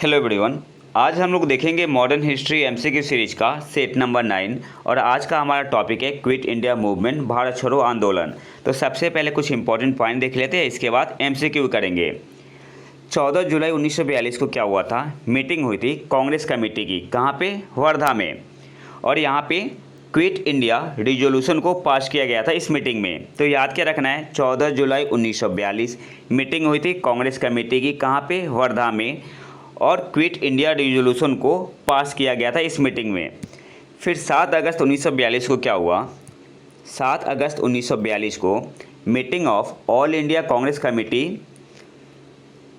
Hello everyone. आज हम लोग देखेंगे मॉडर्न हिस्ट्री एमसीक्यू सीरीज का सेट नंबर 9 और आज का हमारा टॉपिक है क्विट इंडिया मूवमेंट, भारत छोड़ो आंदोलन। तो सबसे पहले कुछ इंपॉर्टेंट पॉइंट देख लेते हैं, इसके बाद एमसीक्यू करेंगे। 14 जुलाई 1942 को क्या हुआ था? मीटिंग हुई थी कांग्रेस कमेटी की। कहाँ पे? वर्धा में। और यहाँ पे क्विट इंडिया रिजोल्यूशन को पास किया गया था इस मीटिंग में। तो याद क्या रखना है, 14 जुलाई 1942 मीटिंग हुई थी कांग्रेस कमेटी की। कहाँ पे? वर्धा में। और क्विट इंडिया रिजोल्यूशन को पास किया गया था इस मीटिंग में। फिर 7 अगस्त 1942 को क्या हुआ? 7 अगस्त 1942 को meeting of all India Congress committee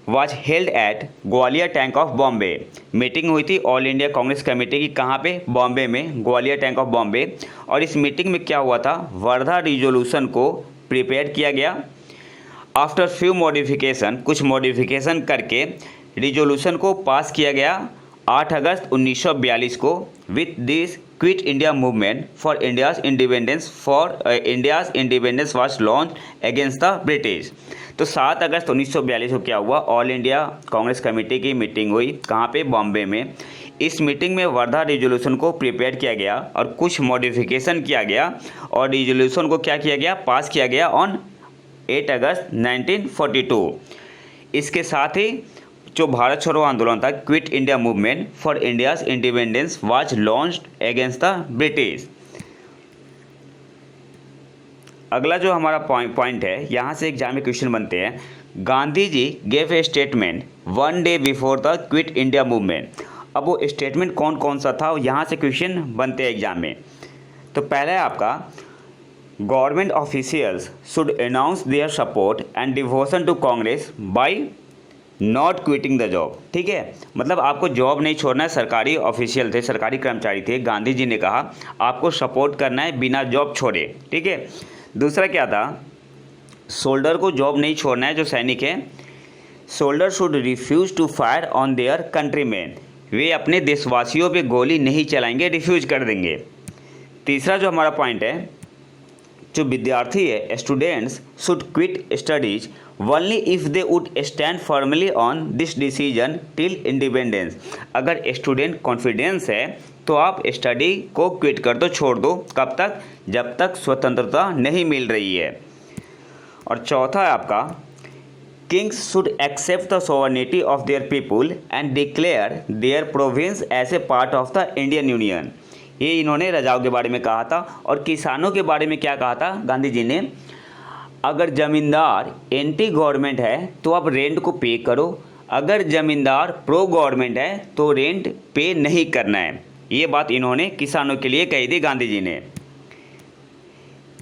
was held at Gwalior tank of Bombay. Meeting हुई थी ऑल इंडिया कांग्रेस कमेटी की। कहाँ पे? बॉम्बे में, ग्वालियर टैंक ऑफ बॉम्बे। और इस मीटिंग में क्या हुआ था? वर्धा रिजोल्यूशन को प्रिपेयर किया गया। आफ्टर फ्यू मॉडिफिकेशन, कुछ मॉडिफिकेशन करके रिजोल्यूशन को पास किया गया 8 अगस्त 1942 को। With this quit India movement for India's independence was launch against the British. तो 7 अगस्त 1942 को क्या हुआ? ऑल इंडिया कांग्रेस कमेटी की मीटिंग हुई। कहाँ पे? बॉम्बे में। इस मीटिंग में वर्धा रिजोल्यूशन को प्रिपेयर किया गया और कुछ मॉडिफिकेशन किया गया और रिजोल्यूशन को क्या किया गया? पास किया गया ऑन 8 अगस्त 1942। इसके साथ ही जो भारत छोड़ो आंदोलन था, quit India movement for India's independence was launched against the British. अगला जो हमारा पॉइंट है, यहाँ से एग्जाम में क्वेश्चन बनते हैं। Gandhi ji gave a statement 1 day before the quit India movement. अब वो स्टेटमेंट कौन कौन सा था, यहाँ से क्वेश्चन बनते हैं एग्जाम में। तो पहला है आपका, government officials should announce their support and devotion to Congress by not quitting the job. ठीक है, मतलब आपको जॉब नहीं छोड़ना है। सरकारी ऑफिशियल थे, सरकारी कर्मचारी थे। गांधी जी ने कहा आपको सपोर्ट करना है बिना जॉब छोड़े। ठीक है। दूसरा क्या था? सोल्डर को जॉब नहीं छोड़ना है। जो सैनिक हैं, soldier should refuse to fire on their countryman. वे अपने देशवासियों पे गोली नहीं चलाएंगे, रिफ्यूज कर देंगे। तीसरा जो हमारा पॉइंट है, जो विद्यार्थी है, students should quit studies only if they would stand firmly on this decision till independence. अगर स्टूडेंट कॉन्फिडेंस है तो आप स्टडी को क्विट कर दो, छोड़ दो। कब तक? जब तक स्वतंत्रता नहीं मिल रही है। और चौथा है आपका, kings should accept the sovereignty of their people and declare their province as a part of the Indian union. ये इन्होंने रजाओं के बारे में कहा था। और किसानों के बारे में क्या कहा था गांधी जी ने? अगर ज़मींदार एंटी गवर्नमेंट है तो आप रेंट को पे करो, अगर ज़मींदार प्रो गवर्नमेंट है तो रेंट पे नहीं करना है। ये बात इन्होंने किसानों के लिए कही थी गांधी जी ने।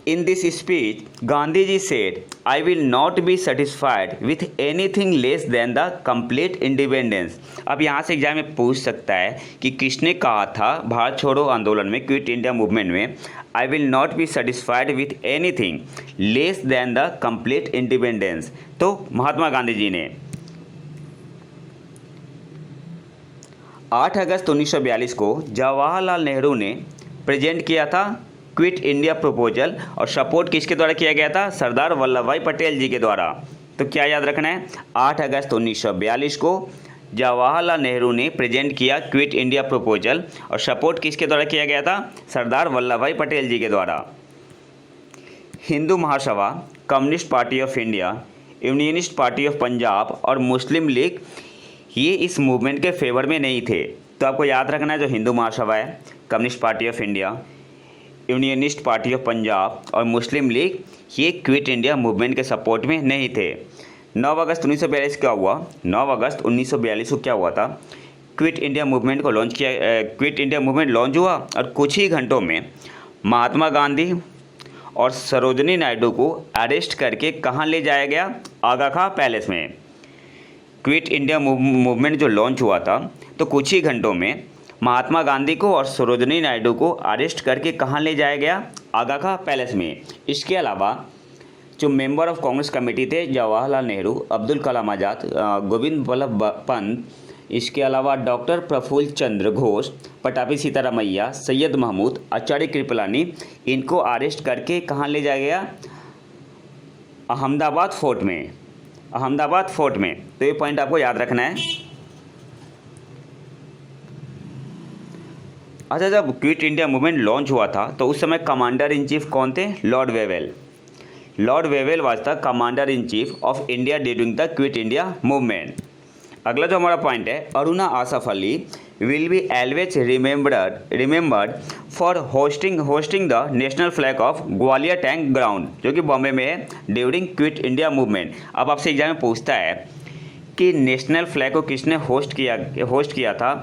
In this speech Gandhi ji said, I will not be satisfied with anything less than the complete independence. अब यहाँ से एग्जाम में पूछ सकता है कि किसने कहा था भारत छोड़ो आंदोलन में, क्विट इंडिया मूवमेंट में, आई will not be satisfied with anything less than the complete independence. तो महात्मा गांधी जी ने 8 अगस्त 1942 को जवाहरलाल नेहरू ने प्रेजेंट किया था क्विट इंडिया प्रपोजल। और सपोर्ट किसके द्वारा किया गया था? सरदार वल्लभ भाई पटेल जी के द्वारा। तो क्या याद रखना है? 8 अगस्त 1942 को जवाहरलाल नेहरू ने प्रेजेंट किया क्विट इंडिया प्रपोजल और सपोर्ट किसके द्वारा किया गया था? सरदार वल्लभ भाई पटेल जी के द्वारा। Hindu Mahasabha, Communist Party of India, Unionist Party of Punjab और मुस्लिम लीग ये इस मूवमेंट के फेवर में नहीं थे। तो आपको याद रखना है, जो हिंदू महासभा है, communist Party of India, Unionist Party of Punjab और मुस्लिम लीग ये क्विट इंडिया मूवमेंट के सपोर्ट में नहीं थे। 9 अगस्त 1942 क्या हुआ? 9 अगस्त 1942 को क्या हुआ था? क्विट इंडिया मूवमेंट को लॉन्च किया। क्विट इंडिया मूवमेंट लॉन्च हुआ और कुछ ही घंटों में महात्मा गांधी और सरोजनी नायडू को अरेस्ट करके कहाँ ले जाया गया? आगा खां पैलेस में। क्विट इंडिया मूवमेंट जो लॉन्च हुआ था, तो कुछ ही घंटों में महात्मा गांधी को और सरोजनी नायडू को अरेस्ट करके कहाँ ले जाया गया? आगा खां पैलेस में। इसके अलावा जो मेंबर ऑफ कांग्रेस कमेटी थे, जवाहरलाल नेहरू, अब्दुल कलाम आज़ाद, गोविंद वल्लभ पंत, इसके अलावा डॉक्टर प्रफुल्ल चंद्र घोष, पटाभी सीतारामैया, सैयद महमूद, आचार्य कृपलानी, इनको अरेस्ट करके कहाँ ले जाया गया? अहमदाबाद फोर्ट में। अहमदाबाद फोर्ट में। तो ये पॉइंट आपको याद रखना है। अच्छा, जब क्विट इंडिया मूवमेंट लॉन्च हुआ था तो उस समय कमांडर इन चीफ कौन थे? Lord Wavell. Lord Wavell was the commander in chief of India during the quit India movement. अगला जो हमारा पॉइंट है, Aruna Asaf Ali will be always remembered for hosting the national flag of Gwalior tank ground, जो कि बॉम्बे में है, ड्यूरिंग क्विट इंडिया मूवमेंट। अब आपसे एग्जाम में पूछता है कि नेशनल फ्लैग को किसने होस्ट किया था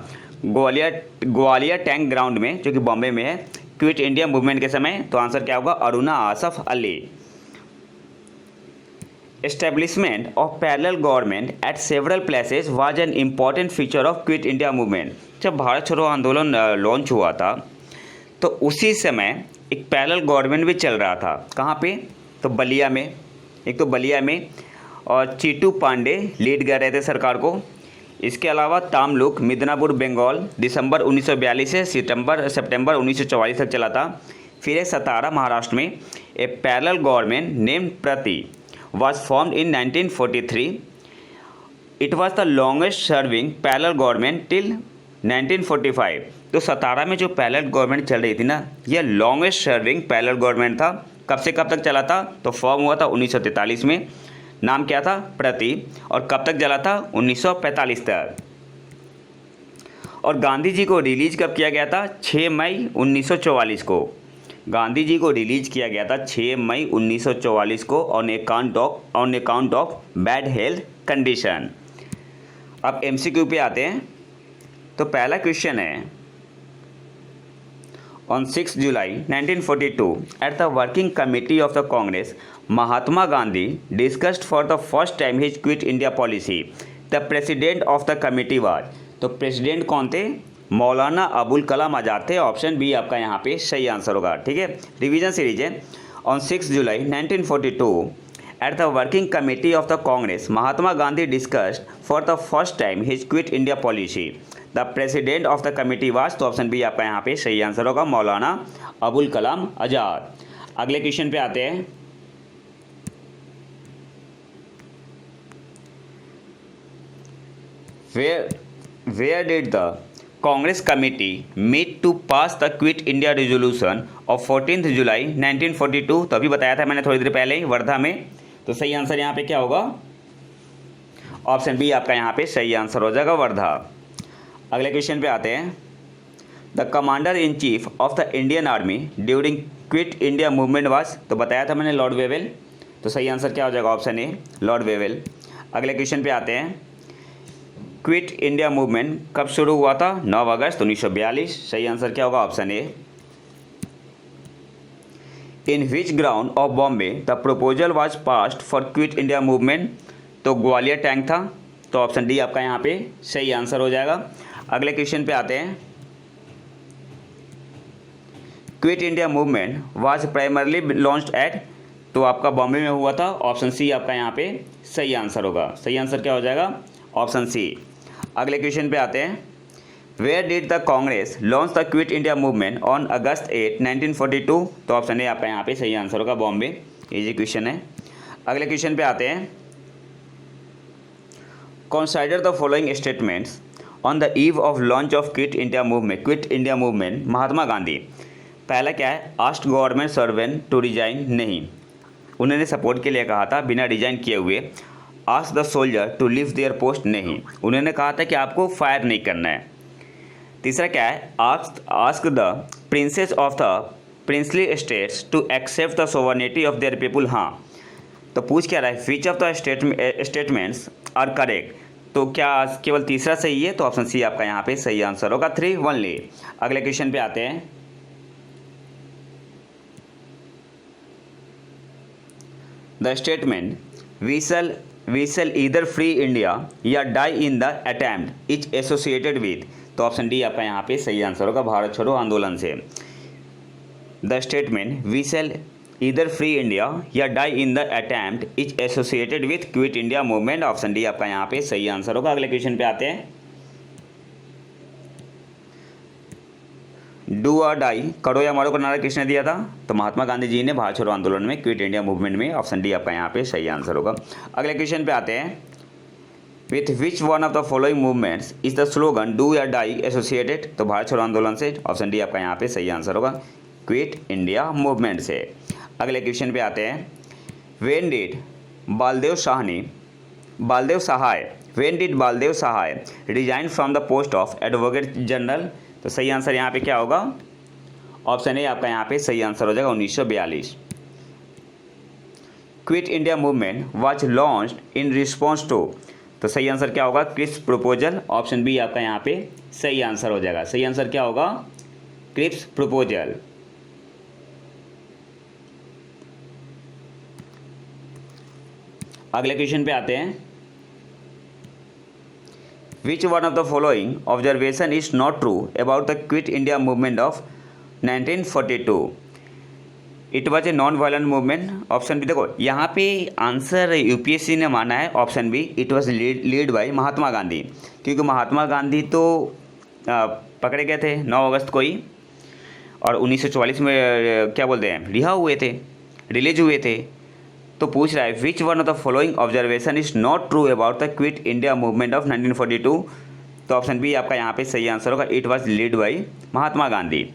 ग्वालियर टैंक ग्राउंड में, जो कि बॉम्बे में है, क्विट इंडिया मूवमेंट के समय? तो आंसर क्या होगा? Aruna Asaf Ali. Establishment of parallel government at several places was an important feature of quit India movement. जब भारत छोड़ो आंदोलन लॉन्च हुआ था तो उसी समय एक पैरेलल गवर्नमेंट भी चल रहा था। कहाँ पे? तो बलिया में। एक तो बलिया में, और चीटू पांडे लीड कर रहे थे सरकार को। इसके अलावा तामलुक मिदनापुर बंगाल दिसंबर 1942 से सितंबर 1944 तक चला था। फिर एक सतारा महाराष्ट्र में ए पैरेलल गवर्नमेंट नेम्ड प्रति was formed in 1943. It was the longest serving parallel government till 1945. तो सतारा में जो पैरेलल गवर्नमेंट चल रही थी ना, यह लॉन्गेस्ट सर्विंग पैरेलल गवर्नमेंट था। कब से कब तक चला था? तो फॉर्म हुआ था 1943 में। नाम क्या था? प्रति। और कब तक चला था? 1945 तक। और गांधी जी को रिलीज कब किया गया था? 6 मई 1944 को। गांधी जी को रिलीज किया गया था 6 मई 1944 को on account of bad health condition. अब एमसीक्यू पे आते हैं। तो पहला क्वेश्चन है, on 6 July 1942 at the working committee of the Congress Mahatma Gandhi discussed for the first time his quit India policy. The president of the committee was, तो president कौन थे? मौलाना अबुल कलाम आज़ाद थे। ऑप्शन बी आपका यहाँ पे सही आंसर होगा। ठीक है, रिवीजन सीरीज है। On 6 July 1942 at the working committee of the Congress Mahatma Gandhi discussed for the first time his quit India policy. The president of the committee was, तो ऑप्शन बी आपका यहाँ पे सही आंसर होगा, मौलाना अबुल कलाम आज़ाद। अगले क्वेश्चन पे आते हैं। Where did the Congress committee meet to pass the quit India resolution of 14 July 1942? तो अभी बताया था मैंने थोड़ी देर पहले ही, वर्धा में। तो सही आंसर यहाँ पे क्या होगा? ऑप्शन बी आपका यहाँ पे सही आंसर हो जाएगा, वर्धा। अगले क्वेश्चन पे आते हैं। The commander in chief of the Indian army during quit India movement was, तो बताया था मैंने लॉर्ड वेवेल। तो सही आंसर क्या हो जाएगा? Option A, Lord Wavell. अगले क्वेश्चन पे आते हैं। क्विट इंडिया मूवमेंट कब शुरू हुआ था? 9 अगस्त 1942। सही आंसर क्या होगा? Option A. In which ground of Bombay the proposal was passed for quit India movement? तो ग्वालियर टैंक था। तो ऑप्शन डी आपका यहाँ पे सही आंसर हो जाएगा। अगले क्वेश्चन पे आते हैं। Quit India movement was primarily launched at, तो आपका बॉम्बे में हुआ था। ऑप्शन सी आपका यहाँ पे सही आंसर होगा। सही आंसर क्या हो जाएगा? Option C. अगले क्वेश्चन पे आते हैं। Where did the Congress launch the quit India movement on August 8, 1942? तो ऑप्शन ए आपका यहाँ पे सही आंसर होगा, बॉम्बे। इजी क्वेश्चन है। अगले क्वेश्चन पे आते हैं। Consider the following statements on the eve of launch of quit India movement Mahatma Gandhi. पहला क्या है? Asked government servant to resign, नहीं, उन्होंने सपोर्ट के लिए कहा था बिना रिजाइन किए हुए। Ask the soldier to leave their post, नहीं, उन्होंने कहा था कि आपको फायर नहीं करना है। तीसरा क्या है? Ask the princes of the princely states to accept the sovereignty of their people, हाँ। तो पूछ क्या रहा है? Which of the statements are correct? तो क्या केवल तीसरा सही है? तो ऑप्शन सी आपका यहाँ पे सही आंसर होगा, 3 ओनली। अगले क्वेश्चन पे आते हैं। The statement we shall either free India या die in the attempt is associated with, तो ऑप्शन डी आपका यहाँ पे सही आंसर होगा, भारत छोड़ो आंदोलन से। The statement we shall either free India या die in the attempt is associated with quit India movement, option D आपका यहाँ पे सही आंसर होगा। अगले क्वेश्चन पे आते हैं। डू और डाई, करो या मरो का नारा किसने दिया था? तो महात्मा गांधी जी ने भारत छोड़ो आंदोलन में, क्विट इंडिया मूवमेंट में। ऑप्शन डी आपका यहाँ पे सही आंसर होगा। अगले क्वेश्चन पे आते हैं। With which one of the following movements is the slogan do या डाई एसोसिएटेड? तो भारत छोड़ो आंदोलन से। ऑप्शन डी आपका यहाँ पे सही आंसर होगा, क्विट इंडिया मूवमेंट से। अगले क्वेश्चन पे आते हैं, when did Baldev Sahay resign from the post of advocate general? तो सही आंसर यहाँ पे क्या होगा? ऑप्शन ए आपका यहाँ पे सही आंसर हो जाएगा, 1942। Quit India movement was launched in response to? तो सही आंसर क्या होगा? Cripps proposal. ऑप्शन बी आपका यहाँ पे सही आंसर हो जाएगा। सही आंसर क्या होगा? Cripps proposal. अगले क्वेश्चन पे आते हैं, which one of the following observation is not true about the quit India movement of 1942? It was a non violent movement. Option B, देखो यहाँ पे आंसर यूपीएससी ने माना है option B, it was lead by Mahatma Gandhi, क्योंकि महात्मा गांधी तो पकड़े गए थे 9 अगस्त को ही, और 1944 में क्या बोलते हैं, रिलीज हुए थे। तो पूछ रहा है विच one of the following observation is not true about the quit India movement of 1942? तो ऑप्शन बी आपका यहाँ पे सही आंसर होगा, it was lead by Mahatma Gandhi.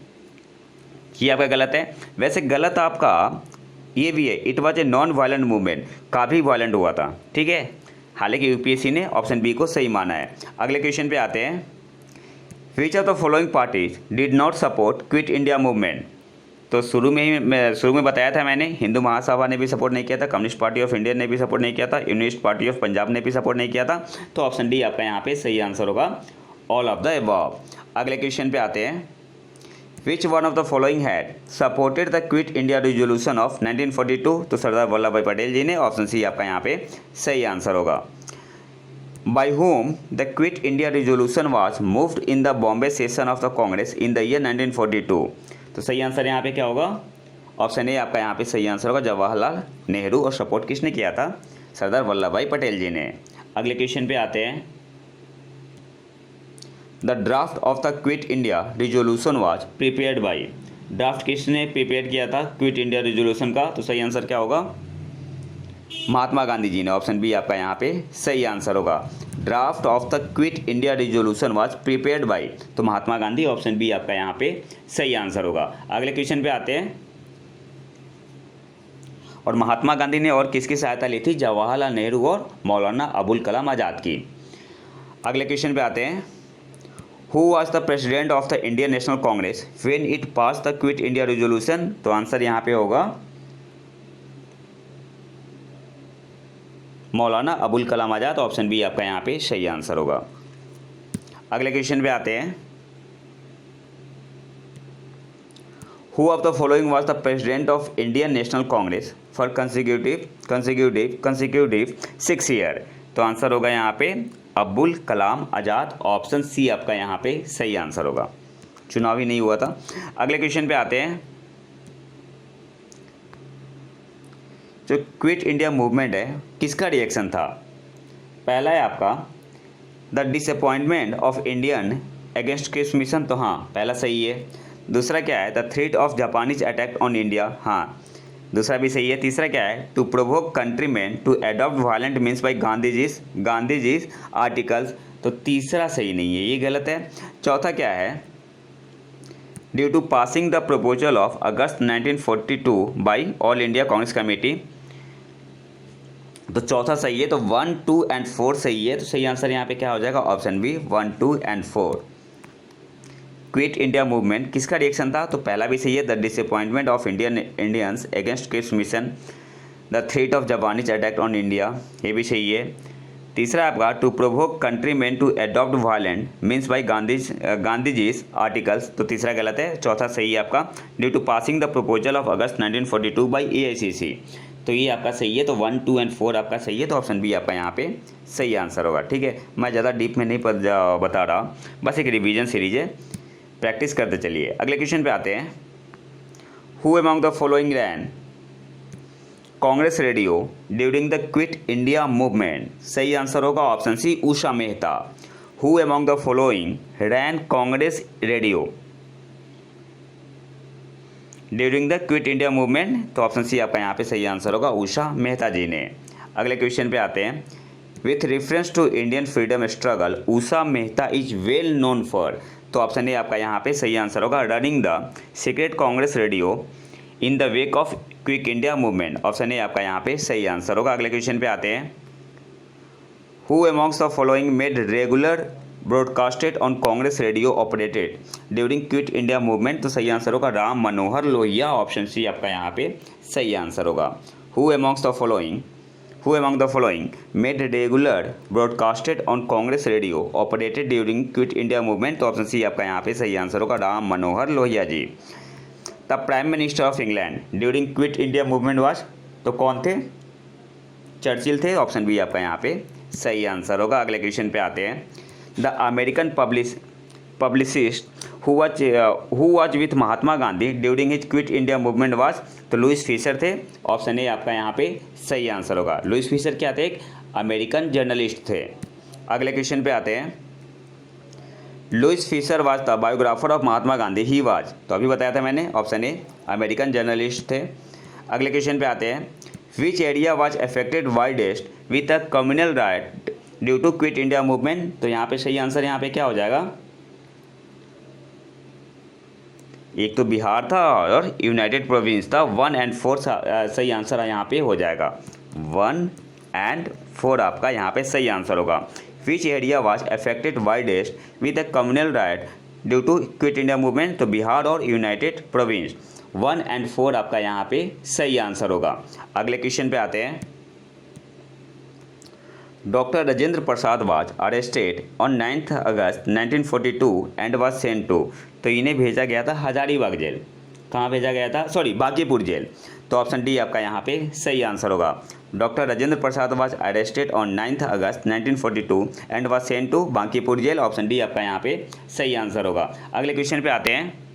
ये आपका गलत है। वैसे गलत आपका ये भी है, it was a non violent movement, काफ़ी वायलेंट हुआ था, ठीक है। हालांकि यूपीएससी ने ऑप्शन बी को सही माना है। अगले क्वेश्चन पे आते हैं, विच of the following parties did not support quit India movement? तो शुरू में बताया था मैंने, हिंदू महासभा ने भी सपोर्ट नहीं किया था, कम्युनिस्ट पार्टी ऑफ इंडिया ने भी सपोर्ट नहीं किया था, यूनिस्ट पार्टी ऑफ पंजाब ने भी सपोर्ट नहीं किया था। तो ऑप्शन डी आपका यहाँ पे सही आंसर होगा, ऑल ऑफ द अबव। अगले क्वेश्चन पे आते हैं, which one of the following had supported the quit India resolution of 1942? तो सरदार वल्लभ भाई पटेल जी ने। ऑप्शन सी आपका यहाँ पे सही आंसर होगा। By whom the quit India resolution was moved in the Bombay session of the Congress in the year 1942? तो सही आंसर यहाँ पे क्या होगा? ऑप्शन ए आपका यहाँ पे सही आंसर होगा, जवाहरलाल नेहरू। और सपोर्ट किसने किया था? सरदार वल्लभ भाई पटेल जी ने। अगले क्वेश्चन पे आते हैं, the draft of the quit India resolution was prepared by? Draft किसने प्रिपेयर किया था क्विट इंडिया रिजोल्यूशन का? तो सही आंसर क्या होगा? महात्मा गांधी जी ने। ऑप्शन बी आपका यहाँ पे सही आंसर होगा, draft of the quit India resolution was prepared by, तो महात्मा गांधी। ऑप्शन बी आपका यहाँ पे सही आंसर होगा। अगले क्वेश्चन पे आते हैं, और महात्मा गांधी ने और किसकी सहायता ली थी? जवाहरलाल नेहरू और मौलाना अबुल कलाम आज़ाद की। अगले क्वेश्चन पे आते हैं, who was the president of the Indian national Congress when it pass the quit India resolution? तो आंसर यहाँ पे होगा मौलाना अबुल कलाम आज़ाद। ऑप्शन बी आपका यहाँ पे सही आंसर होगा। अगले क्वेश्चन पे आते हैं, who of the following was the president of Indian national Congress for consecutive 6 year? तो आंसर होगा यहाँ पे अबुल कलाम आज़ाद। ऑप्शन सी आपका यहाँ पे सही आंसर होगा, चुनाव ही नहीं हुआ था। अगले क्वेश्चन पे आते हैं, जो क्विट इंडिया मूवमेंट है किसका रिएक्शन था? पहला है आपका the disappointment of Indian against Cripps mission, तो हाँ पहला सही है। दूसरा क्या है? The threat of Japanese attack on India, हाँ दूसरा भी सही है। तीसरा क्या है? To provoke countryman to adopt violent means by Gandhiji's articles, तो तीसरा सही नहीं है, ये गलत है। चौथा क्या है? Due to passing the proposal of August 1942 by all India Congress committee, तो चौथा सही है। तो 1, 2 एंड 4 सही है। तो सही आंसर यहाँ पे क्या हो जाएगा? Option B 1, 2 and 4। Quit India movement किसका रिएक्शन था? तो पहला भी सही है, the disappointment of Indians against Cripps mission, the threat of Japanese attack on India, ये भी सही है। तीसरा आपका to provoke countryman to adopt violent means by Gandhiji's articles, तो तीसरा गलत है। चौथा सही है आपका, due to passing the proposal of August 1942 by AICC, तो ये आपका सही है। तो 1, 2 एंड 4 आपका सही है। तो ऑप्शन बी आपका यहाँ पे सही आंसर होगा, ठीक है। मैं ज़्यादा डीप में नहीं बता रहा, बस एक रिवीजन सीरीज है, प्रैक्टिस करते चलिए। अगले क्वेश्चन पे आते हैं, who among the following ran Congress radio during the quit India movement? सही आंसर होगा option C, Usha Mehta. Who among the following ran Congress radio during the quit India movement? तो ऑप्शन सी आपका यहाँ पे सही आंसर होगा, उषा मेहता जी ने। अगले क्वेश्चन पे आते हैं, with reference to Indian freedom struggle Usha Mehta is well known for. तो ऑप्शन ए आपका यहाँ पे सही आंसर होगा, running the secret Congress radio in the wake of quick India movement. Option A आपका यहाँ पे सही आंसर होगा। अगले क्वेश्चन पे आते हैं, who amongst the following made regular broadcasted on Congress radio operated during quit India movement. तो सही आंसर होगा राम मनोहर लोहिया। ऑप्शन सी आपका यहाँ पे सही आंसर होगा। Who amongst the following made regular broadcasted on Congress radio operated during quit India movement. तो option C आपका यहाँ पे सही आंसर होगा, Ram Manohar Lohia ji. The prime minister of England during quit India movement was, तो कौन थे? चर्चिल थे। ऑप्शन बी आपका यहाँ पे सही आंसर होगा। अगले क्वेश्चन पे आते हैं, the American publicist who was with Mahatma Gandhi during his quit India movement was, तो लुइस फिशर थे। ऑप्शन ए आपका यहाँ पे सही आंसर होगा। लुइस फिशर क्या थे? एक अमेरिकन जर्नलिस्ट थे। अगले क्वेश्चन पे आते हैं, Louis Fischer was the biographer of Mahatma Gandhi he was, तो अभी बताया था मैंने, ऑप्शन ए अमेरिकन जर्नलिस्ट थे। अगले क्वेश्चन पे आते हैं, which area was affected widest with a communal riot due to quit India movement. तो यहाँ पे सही आंसर यहाँ पे क्या हो जाएगा? एक तो बिहार था और यूनाइटेड प्रोविंस था। 1 और 4 सही आंसर यहाँ पे हो जाएगा। 1 और 4 आपका यहाँ पे सही आंसर होगा। Which area was affected widest with the communal riot due to quit India movement, तो बिहार और यूनाइटेड प्रोविंस। 1 और 4 आपका यहाँ पे सही आंसर होगा। अगले क्वेश्चन पे आते हैं, doctor Rajendra Prasad was arrested on 9 August 1942 and was sent to, तो इन्हें भेजा गया था हजारीबाग जेल। कहाँ भेजा गया था? Sorry, Bankipur jail. तो ऑप्शन डी आपका यहाँ पे सही आंसर होगा। Doctor Rajendra Prasad was arrested on 9 August 1942 and was sent to Bankipur jail. Option D आपका यहाँ पे सही आंसर होगा। अगले क्वेश्चन पे आते हैं,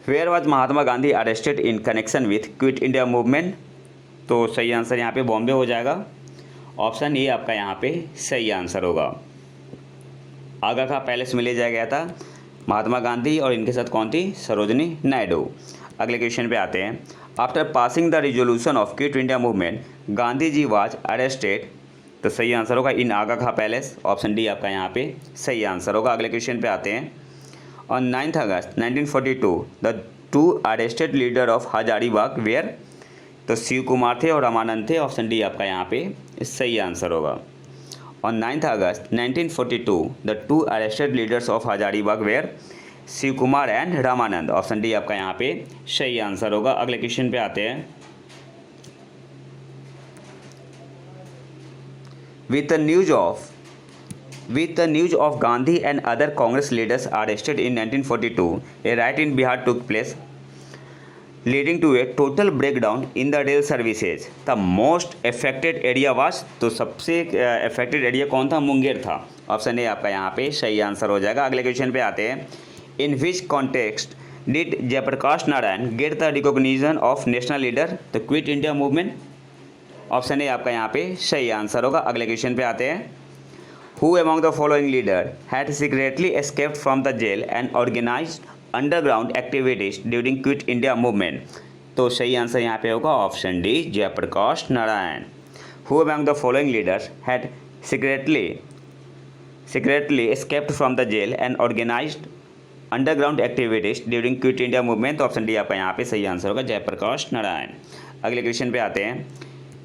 where was Mahatma Gandhi arrested in connection with quit India movement. तो सही आंसर यहाँ पे बॉम्बे हो जाएगा। ऑप्शन ए आपका यहाँ पे सही आंसर होगा। आगा खां पैलेस में ले जाया गया था महात्मा गांधी और इनके साथ कौन थी? सरोजनी नायडू। अगले क्वेश्चन पे आते हैं, after passing the resolution of quit India movement Gandhi ji was arrested, तो सही आंसर होगा in Aga Khan Palace. Option D आपका यहाँ पे सही आंसर होगा। अगले क्वेश्चन पे आते हैं, on 9 August 1942 the 2 arrested leader of Hazaribagh were, तो शिव कुमार थे और रामानंद थे। ऑप्शन डी आपका यहाँ पे सही आंसर होगा। On 9 August 1942 the 2 arrested leaders of Hazaribagh were, Shiv Kumar and Ramanand. Option D आपका यहाँ पे सही आंसर होगा। अगले क्वेश्चन पे आते हैं, with the news of Gandhi and other Congress leaders arrested in 1942, a riot in Bihar took place, leading to a total breakdown in the rail services. The most affected area was, तो सबसे affected area कौन था? मुंगेर था। Option A आपका यहाँ पे सही answer हो जाएगा। अगले क्वेश्चन पे आते हैं, in which context did Jayaprakash Narayan get the recognition of national leader the quit India movement? Option A आपका यहाँ पे सही आंसर होगा। अगले क्वेश्चन पे आते हैं, who among the following leader had secretly escaped from the jail and organized underground activities during quit India movement? तो सही आंसर यहाँ पे होगा option D, Jayaprakash Narayan. Who among the following leaders had secretly escaped from the jail and organized underground activities during quit India movement? तो option D आपका यहाँ पे सही आंसर होगा, जयप्रकाश नारायण। अगले क्वेश्चन पे आते हैं,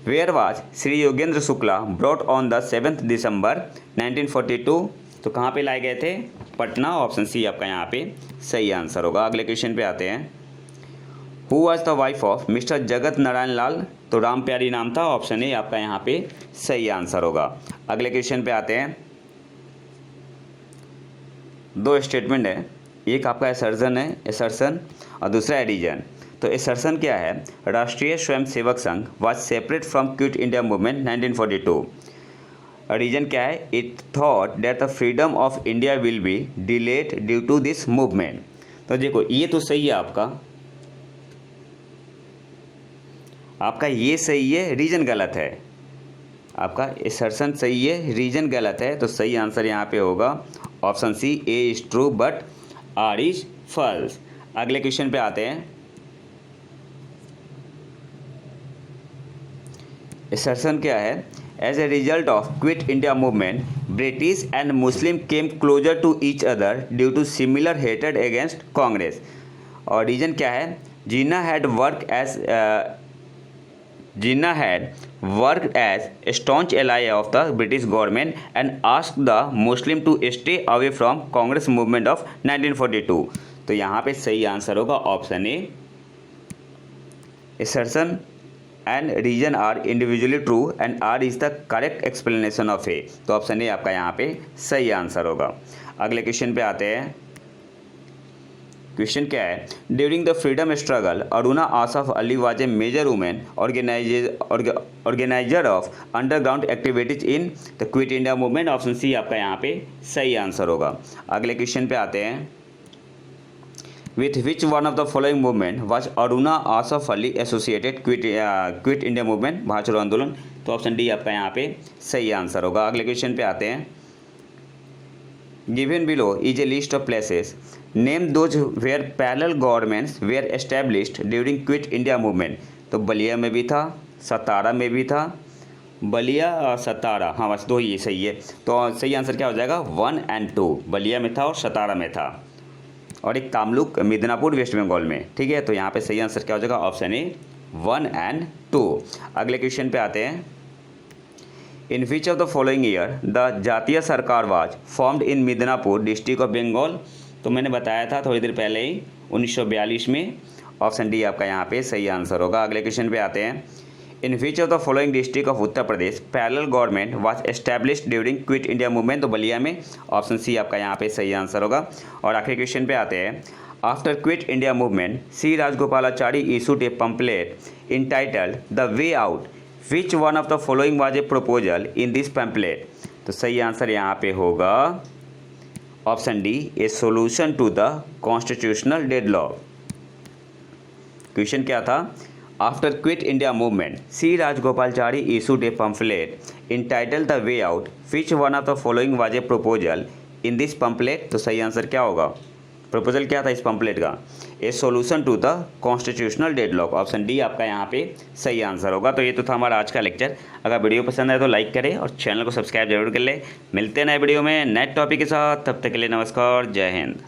where was Shri Yogendra Shukla brought on the 7 December 1942, तो कहाँ पे लाए गए थे? पटना। ऑप्शन सी आपका यहाँ पे सही आंसर होगा। अगले क्वेश्चन पे आते हैं, who was the wife of mister Jagat Narayan Lal, तो राम प्यारी नाम था। ऑप्शन ए आपका यहाँ पे सही आंसर होगा। अगले क्वेश्चन पे आते हैं, 2 स्टेटमेंट है, एक आपका एसर्शन और दूसरा एडिजन। तो एसर्शन क्या है? Rashtriya Swayamsevak Sangh was separate from quit India movement 1942। Reason क्या है? It thought that the freedom of India will be delayed due to this movement. तो देखो ये तो सही है आपका ये सही है, रीजन गलत है। आपका एसर्शन सही है, रीजन गलत है। तो सही आंसर यहाँ पे होगा option C, A is true but R is false. अगले क्वेश्चन पे आते हैं। असर्शन क्या है? As a result of quit India movement British and Muslim came closer to each other due to similar hated against Congress. और reason क्या है? Jinnah had worked as a staunch ally of the British government and asked the Muslim to stay away from Congress movement of 1942। तो यहाँ पे सही answer होगा option A. assertion and reason are individually true and R is the correct explanation of A। तो option A आपका यहाँ पे सही आंसर होगा। अगले क्वेश्चन पे आते हैं। क्वेश्चन क्या है? During the freedom struggle Aruna Asaf Ali was a major women organiser of underground activities in the quit India movement. Option C आपका यहाँ पे सही आंसर होगा। अगले क्वेश्चन पे आते हैं। With which one of the following movement was Aruna Asaf Ali associated quit India movement Bharat छोड़ो आंदोलन। तो ऑप्शन डी आपका यहाँ पे सही आंसर होगा। अगले क्वेश्चन पे आते हैं। Given below is a list of places, name those where parallel governments were established during quit India movement. तो बलिया में भी था, सतारा में भी था, बलिया और सतारा, हाँ बस दो ही सही है। तो सही आंसर क्या हो जाएगा? 1 और 2, बलिया में था और सतारा में था, और एक तामलुक मिदनापुर वेस्ट बंगाल में। ठीक है, तो यहाँ पे सही आंसर क्या हो जाएगा? ऑप्शन ए 1 और 2। अगले क्वेश्चन पे आते हैं। In which of the following year the Jatiya Sarkar was formed in Midnapore district of Bengal. तो मैंने बताया था थोड़ी देर पहले ही 1942 में। ऑप्शन डी आपका यहाँ पे सही आंसर होगा। अगले क्वेश्चन पे आते हैं। In which of the following district of Uttar Pradesh parallel government was established during quit India movement. तो बलिया में। ऑप्शन सी आपका यहाँ पे सही आंसर होगा। और आखिरी क्वेश्चन पे आते हैं। After quit India movement C Rajagopalachari issued a pamphlet entitled the way out, which one of the following was a proposal in this pamphlet. तो सही आंसर यहाँ पे होगा option D, a solution to the constitutional deadlock. Question क्या था? After quit India movement C Rajagopalachari issued a pamphlet entitled the way out, which one of the following was a proposal in this pamphlet. तो सही answer क्या होगा? Proposal क्या था इस pamphlet का? A solution to the constitutional deadlock. Option D आपका यहाँ पे सही आंसर होगा। तो ये तो था हमारा आज का लेक्चर। अगर वीडियो पसंद आए तो लाइक करें और चैनल को सब्सक्राइब जरूर कर ले। मिलते हैं नए वीडियो में नए टॉपिक के साथ। तब तक के लिए नमस्कार, जय हिंद।